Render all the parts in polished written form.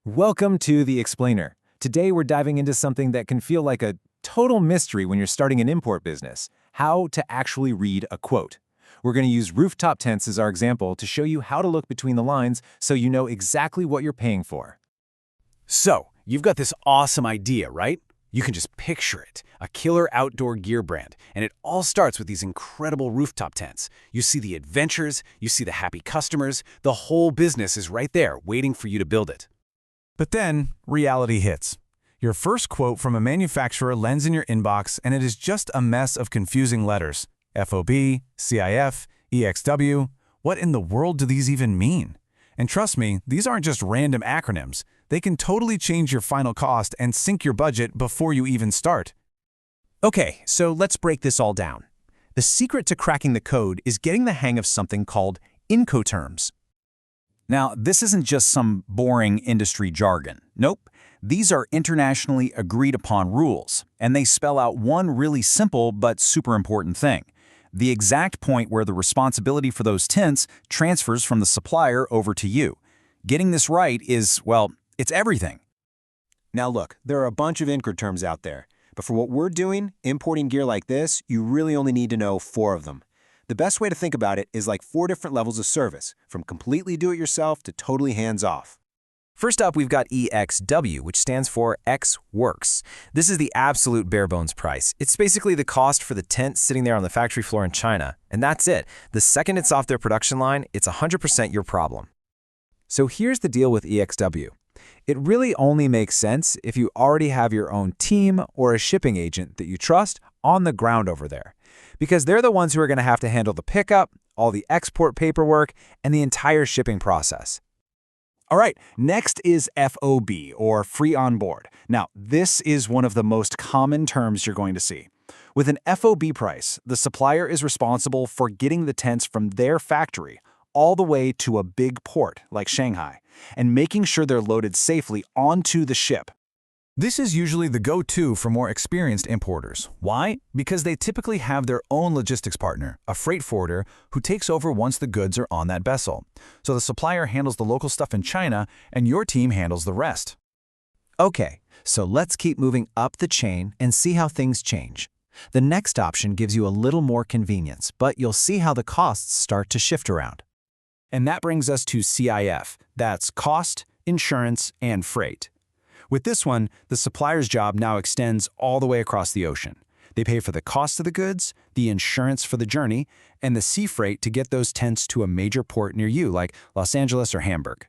Welcome to The Explainer. Today we're diving into something that can feel like a total mystery when you're starting an import business: how to actually read a quote. We're going to use rooftop tents as our example to show you how to look between the lines so you know exactly what you're paying for. So, you've got this awesome idea, right? You can just picture it, a killer outdoor gear brand, and it all starts with these incredible rooftop tents. You see the adventures, you see the happy customers, the whole business is right there waiting for you to build it. But then, reality hits. Your first quote from a manufacturer lands in your inbox, and it is just a mess of confusing letters. FOB, CIF, EXW. What in the world do these even mean? And trust me, these aren't just random acronyms. They can totally change your final cost and sink your budget before you even start. Okay, so let's break this all down. The secret to cracking the code is getting the hang of something called Incoterms. Now, this isn't just some boring industry jargon. Nope. These are internationally agreed upon rules, and they spell out one really simple but super important thing: the exact point where the responsibility for those tints transfers from the supplier over to you. Getting this right is, well, it's everything. Now look, there are a bunch of Incoterms out there, but for what we're doing, importing gear like this, you really only need to know 4 of them. The best way to think about it is like 4 different levels of service, from completely do-it-yourself to totally hands-off. First up, we've got EXW, which stands for X Works. This is the absolute bare bones price. It's basically the cost for the tent sitting there on the factory floor in China, and that's it. The second it's off their production line, it's 100% your problem. So here's the deal with EXW. It really only makes sense if you already have your own team or a shipping agent that you trust on the ground over there, because they're the ones who are going to have to handle the pickup, all the export paperwork, and the entire shipping process. All right, next is FOB, or free on board. Now, this is one of the most common terms you're going to see. With an FOB price, the supplier is responsible for getting the tents from their factory all the way to a big port like Shanghai, and making sure they're loaded safely onto the ship. This is usually the go-to for more experienced importers. Why? Because they typically have their own logistics partner, a freight forwarder, who takes over once the goods are on that vessel. So the supplier handles the local stuff in China, and your team handles the rest. Okay, so let's keep moving up the chain and see how things change. The next option gives you a little more convenience, but you'll see how the costs start to shift around. And that brings us to CIF. That's cost, insurance, and freight. With this one, the supplier's job now extends all the way across the ocean. They pay for the cost of the goods, the insurance for the journey, and the sea freight to get those tents to a major port near you, like Los Angeles or Hamburg.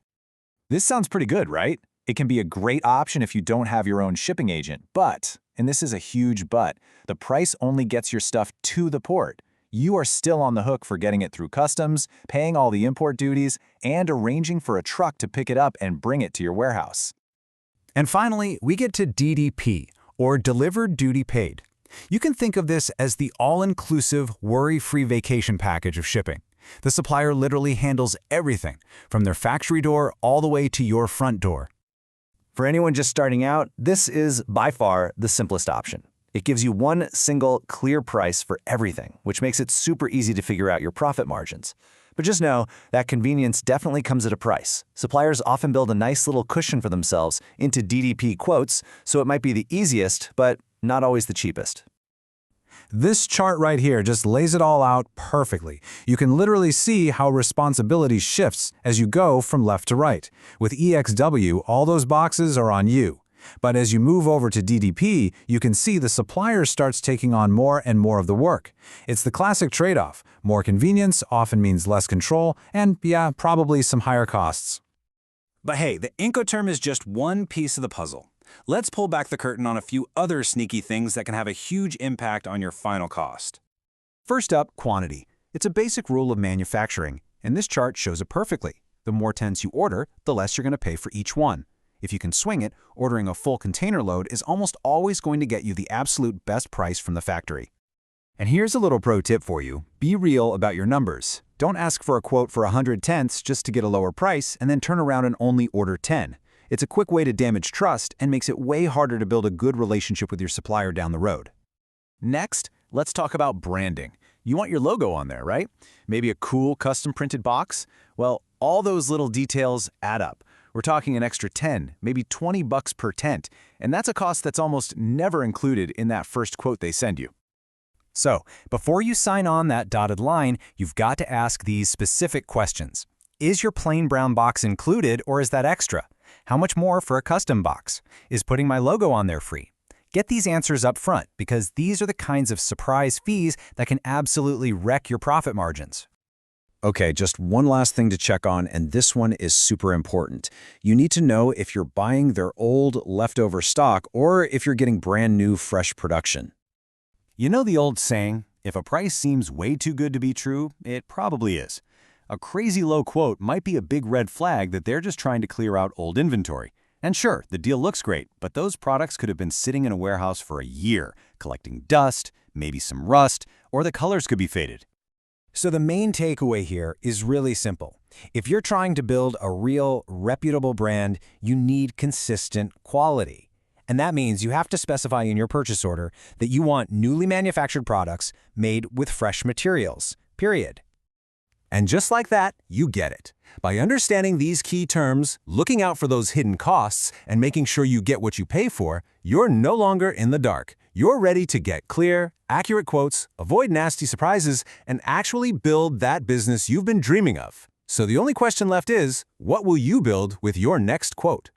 This sounds pretty good, right? It can be a great option if you don't have your own shipping agent, but, and this is a huge but, the price only gets your stuff to the port. You are still on the hook for getting it through customs, paying all the import duties, and arranging for a truck to pick it up and bring it to your warehouse. And finally, we get to DDP, or Delivered Duty Paid. You can think of this as the all-inclusive, worry-free vacation package of shipping. The supplier literally handles everything, from their factory door all the way to your front door. For anyone just starting out, this is by far the simplest option. It gives you one single, clear price for everything, which makes it super easy to figure out your profit margins. But just know that convenience definitely comes at a price. Suppliers often build a nice little cushion for themselves into DDP quotes, so it might be the easiest, but not always the cheapest. This chart right here just lays it all out perfectly. You can literally see how responsibility shifts as you go from left to right. With EXW, all those boxes are on you. But as you move over to DDP, you can see the supplier starts taking on more and more of the work. It's the classic trade-off. More convenience often means less control and, yeah, probably some higher costs. But hey, the Incoterm is just one piece of the puzzle. Let's pull back the curtain on a few other sneaky things that can have a huge impact on your final cost. First up, quantity. It's a basic rule of manufacturing, and this chart shows it perfectly. The more tents you order, the less you're going to pay for each one. If you can swing it, ordering a full container load is almost always going to get you the absolute best price from the factory. And here's a little pro tip for you. Be real about your numbers. Don't ask for a quote for 100 tents just to get a lower price and then turn around and only order 10. It's a quick way to damage trust and makes it way harder to build a good relationship with your supplier down the road. Next, let's talk about branding. You want your logo on there, right? Maybe a cool custom printed box? Well, all those little details add up. We're talking an extra 10, maybe 20 bucks per tent, and that's a cost that's almost never included in that first quote they send you. So, before you sign on that dotted line, you've got to ask these specific questions. Is your plain brown box included, or is that extra? How much more for a custom box? Is putting my logo on there free? Get these answers up front, because these are the kinds of surprise fees that can absolutely wreck your profit margins. Okay, just one last thing to check on, and this one is super important. You need to know if you're buying their old, leftover stock or if you're getting brand new, fresh production. You know the old saying, if a price seems way too good to be true, it probably is. A crazy low quote might be a big red flag that they're just trying to clear out old inventory. And sure, the deal looks great, but those products could have been sitting in a warehouse for a year, collecting dust, maybe some rust, or the colors could be faded. So the main takeaway here is really simple. If you're trying to build a real, reputable brand, you need consistent quality. And that means you have to specify in your purchase order that you want newly manufactured products made with fresh materials, period. And just like that, you get it. By understanding these key terms, looking out for those hidden costs, and making sure you get what you pay for, you're no longer in the dark. You're ready to get clear, accurate quotes, avoid nasty surprises, and actually build that business you've been dreaming of. So the only question left is, what will you build with your next quote?